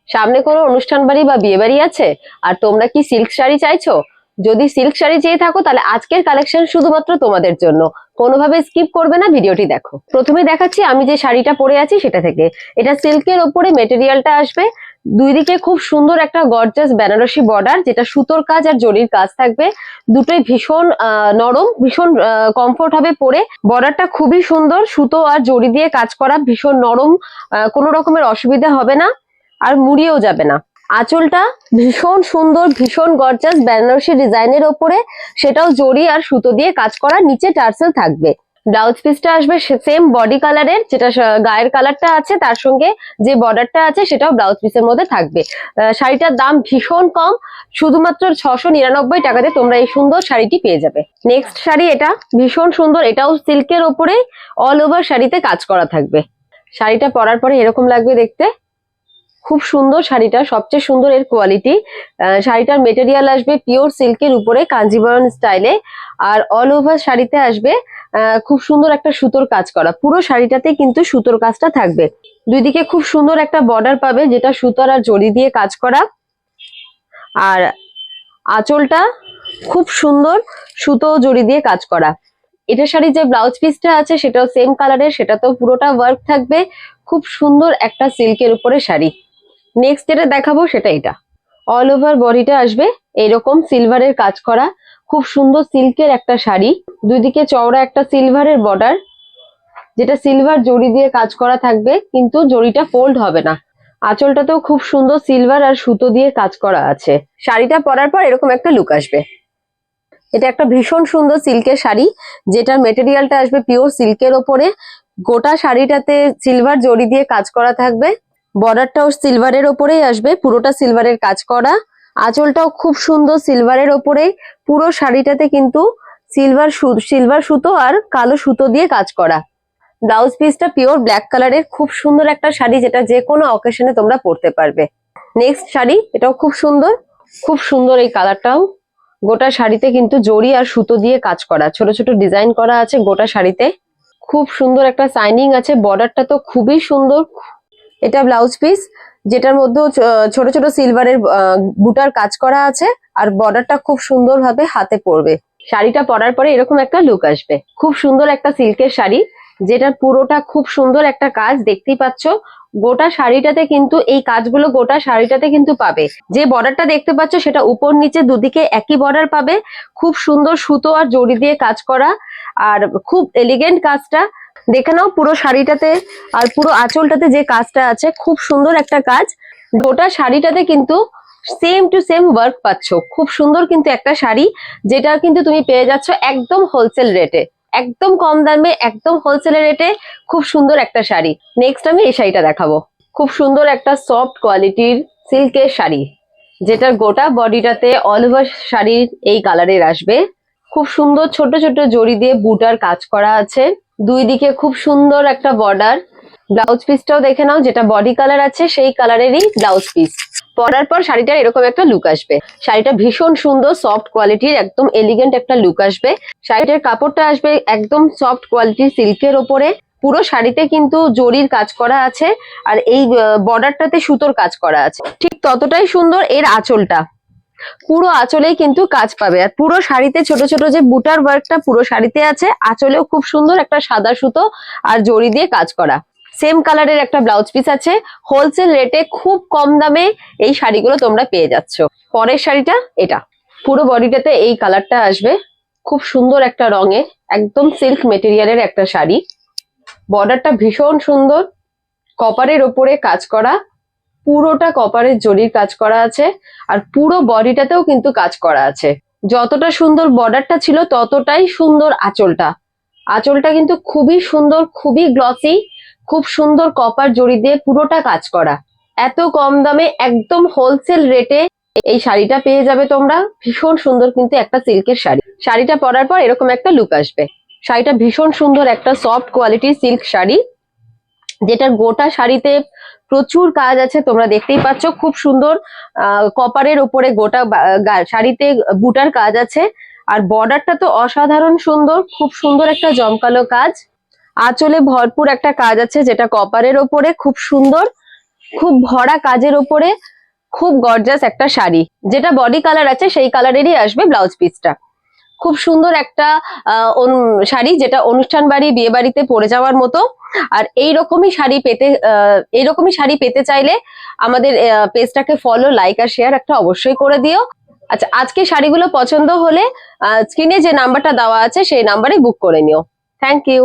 সামনে কোনো অনুষ্ঠান বাড়ি বা বিয়ে বাড়ি আছে আর তোমরা কি সিল্ক শাড়ি চাইছো? যদি সিল্ক শাড়ি চেয়ে থাকো তাহলে আজকের কালেকশন শুধুমাত্র তোমাদের জন্য। কোনোভাবে স্কিপ করবে না, ভিডিওটি দেখো। প্রথমে দেখাচ্ছি আমি যে শাড়িটা পরে আছি সেটা থেকে। এটা সিল্কের ওপরে মেটেরিয়ালটা আসবে, দুই দিকে খুব সুন্দর একটা গর্জাস বেনারসি বর্ডার, যেটা সুতোর কাজ আর জরির কাজ থাকবে। দুটোই ভীষণ নরম, ভীষণ কমফোর্ট হবে পরে। বর্ডারটা খুবই সুন্দর, সুতো আর জরি দিয়ে কাজ করা, ভীষণ নরম, কোনো রকমের অসুবিধা হবে না আর মুড়িয়েও যাবে না। আঁচলটা ভীষণ সুন্দর, ভীষণ গর্জাস বেনারসি ডিজাইনের ওপরে, সেটাও জরি আর সুতো দিয়ে কাজ করা, নিচে টার্সেল থাকবে। ব্লাউজ পিসটা আসবে সেম বডি কালারের, যেটা গায়ের কালারটা আছে তার সঙ্গে যে বর্ডারটা আছে সেটাও ব্লাউজ পিসের মধ্যে থাকবে। শাড়িটার দাম ভীষণ কম, শুধুমাত্র 699 টাকাতে তোমরা এই সুন্দর শাড়িটি পেয়ে যাবে। নেক্সট শাড়ি এটা ভীষণ সুন্দর, এটাও সিল্কের ওপরে অল ওভার শাড়িতে কাজ করা থাকবে। শাড়িটা পরার পরে এরকম লাগবে দেখতে, খুব সুন্দর শাড়িটা, সবচেয়ে সুন্দর এর কোয়ালিটি। শাড়িটার মেটেরিয়াল আসবে পিওর সিল্কের উপরে কাঞ্জিবরম স্টাইলে, আর অল ওভার শাড়িতে আসবে খুব সুন্দর একটা সুতোর কাজ করা। পুরো শাড়িটাতে কিন্তু সুতোর কাজটা থাকবে, দুই দিকে খুব সুন্দর একটা বর্ডার পাবে যেটা সুতোর আর জরি দিয়ে কাজ করা। আর আঁচলটা খুব সুন্দর সুতো জরি দিয়ে কাজ করা। এটা শাড়ি যে ব্লাউজ পিসটা আছে সেটাও সেম কালারের, সেটাতেও পুরোটা ওয়ার্ক থাকবে। খুব সুন্দর একটা সিল্কের উপরে শাড়ি। নেক্সট যেটা দেখাবো সেটা এটা, অল ওভার বডিটা আসবে এরকম সিলভারের কাজ করা, খুব সুন্দর সিল্কের একটা শাড়ি। দুই দিকে চওড়া একটা সিলভারের বর্ডার, যেটা সিলভার জরি দিয়ে কাজ করা থাকবে, কিন্তু জরিটা ফোল্ড হবে না। আঁচলটাতেও খুব সুন্দর সিলভার আর সুতো দিয়ে কাজ করা আছে। শাড়িটা পরার পর এরকম একটা লুক আসবে। এটা একটা ভীষণ সুন্দর সিল্কের শাড়ি, যেটার মেটেরিয়ালটা আসবে পিওর সিল্কের ওপরে। গোটা শাড়িটাতে সিলভার জরি দিয়ে কাজ করা থাকবে, বর্ডারটাও সিলভারের ওপরেই আসবে, পুরোটা সিলভারের কাজ করা। আঁচলটাও খুব সুন্দর সিলভারের ওপরে, পুরো শাড়িটাতে কিন্তু সিলভার সুতো আর কালো সুতো দিয়ে কাজ করা। ব্লাউজ পিসটা পিওর ব্ল্যাক কালারের, খুব সুন্দর একটা শাড়ি, যেটা যে কোনো অকেশনে তোমরা পরতে পারবে। নেক্সট শাড়ি, এটাও খুব সুন্দর, খুব সুন্দর এই কালারটাও। গোটা শাড়িতে কিন্তু জরি আর সুতো দিয়ে কাজ করা, ছোট ছোট ডিজাইন করা আছে গোটা শাড়িতে। খুব সুন্দর একটা শাইনিং আছে, বর্ডারটা তো খুবই সুন্দর। এটা ব্লাউজ পিস, যেটার মধ্যে ছোট ছোট সিলভারের বুটার কাজ করা আছে, আর বর্ডারটা খুব সুন্দর ভাবে হাতে পড়বে। শাড়িটা পরার পরে এরকম একটা লুক আসবে। খুব সুন্দর একটা সিল্কের শাড়ি, যেটার পুরোটা খুব সুন্দর একটা কাজ দেখতেই পাচ্ছ। গোটা শাড়িটাতে কিন্তু এই কাজগুলো গোটা শাড়িটাতে কিন্তু পাবে। যে বর্ডারটা দেখতে পাচ্ছ সেটা উপর নিচে দুদিকে একই বর্ডার পাবে, খুব সুন্দর সুতো আর জরি দিয়ে কাজ করা, আর খুব এলিগেন্ট কাজটা। দেখে নাও পুরো শাড়িটাতে আর পুরো আঁচলটাতে যে কাজটা আছে, খুব সুন্দর একটা কাজ। গোটা শাড়িটাতে কিন্তু সেম টু সেম ওয়ার্ক পাচ্ছ। খুব সুন্দর কিন্তু একটা শাড়ি, যেটা কিন্তু তুমি পেয়ে যাচ্ছ একদম হোলসেল রেটে, একদম কম দামে, একদম হোলসেল রেটে। খুব সুন্দর একটা শাড়ি। নেক্সট আমি এই শাড়িটা দেখাবো। খুব সুন্দর একটা সফট কোয়ালিটির সিল্কের শাড়ি, যেটার গোটা বডিটাতে অল ওভার শাড়ির এই কালারের আসবে। খুব সুন্দর ছোট ছোট জড়ি দিয়ে বুটার কাজ করা আছে, দুই দিকে খুব সুন্দর একটা বর্ডার। ব্লাউজ পিসটাও দেখে নাও, যেটা বডি কালার আছে সেই কালারেরই ব্লাউজ পিস। পরার পর শাড়িটার এরকম একটা লুক আসবে। শাড়িটা ভীষণ সুন্দর সফট কোয়ালিটির, একদম এলিগেন্ট একটা লুক আসবে। শাড়িটার কাপড়টা আসবে একদম সফট কোয়ালিটির সিল্কের ওপরে, পুরো শাড়িতে কিন্তু জরির কাজ করা আছে, আর এই বর্ডারটাতে সুতোর কাজ করা আছে। ঠিক ততটাই সুন্দর এর আঁচলটা, পুরো আঁচলেই কিন্তু কাজ পাবে। আর পুরো শাড়িতে ছোট ছোট যে বুটার ওয়ার্কটা পুরো শাড়িতে আছে, আঁচলেও খুব সুন্দর একটা সাদা সুতো আর জরি দিয়ে কাজ করা। সেম কালারের একটা ব্লাউজ পিস আছে। হোলসেল রেটে খুব কম দামে এই শাড়িগুলো তোমরা পেয়ে যাচ্ছ। পরের শাড়িটা এটা, পুরো বডিটাতে এই কালারটা আসবে, খুব সুন্দর একটা রঙের, একদম সিল্ক মেটেরিয়ালের একটা শাড়ি। বর্ডারটা ভীষণ সুন্দর, কপারের ওপরে কাজ করা, পুরোটা কপারের জরির কাজ করা আছে, আর পুরো বডিটাতেও কিন্তু কাজ করা আছে। যতটা সুন্দর বর্ডারটা ছিল ততটাই সুন্দর আঁচলটা। আঁচলটা কিন্তু খুবই সুন্দর, খুবই গ্লসি, খুব সুন্দর কপার জরি দিয়ে পুরোটা কাজ করা। এত কম দামে একদম হোলসেল রেটে এই শাড়িটা পেয়ে যাবে তোমরা। ভীষণ সুন্দর কিন্তু একটা সিল্কের শাড়ি। শাড়িটা পরার পর এরকম একটা লুক আসবে। শাড়িটা ভীষণ সুন্দর একটা সফট কোয়ালিটির সিল্ক শাড়ি, যেটার গোটা শাড়িতে প্রচুর কাজ আছে, তোমরা দেখতেই পাচ্ছ। খুব সুন্দর কপারের উপরে গোটা শাড়িতে বুটার কাজ আছে, আর বর্ডারটা তো অসাধারণ সুন্দর, খুব সুন্দর একটা জমকালো কাজ। আঁচলে ভরপুর একটা কাজ আছে, যেটা কপারের ওপরে খুব সুন্দর। খুব ভরা কাজের ওপরে খুব গর্জাস একটা শাড়ি, যেটা বডি কালার আছে সেই কালারেরই আসবে ব্লাউজ পিসটা। খুব সুন্দর একটা শাড়ি, যেটা অনুষ্ঠান বাড়ি, বিয়ে বাড়িতে পরে যাওয়ার মতো। আর এইরকমই শাড়ি পেতে চাইলে আমাদের পেজটাকে ফলো, লাইক আর শেয়ার একটা অবশ্যই করে দিও। আচ্ছা, আজকে শাড়িগুলো পছন্দ হলে স্ক্রিনে যে নাম্বারটা দেওয়া আছে সেই নাম্বারে বুক করে নিও। Thank you.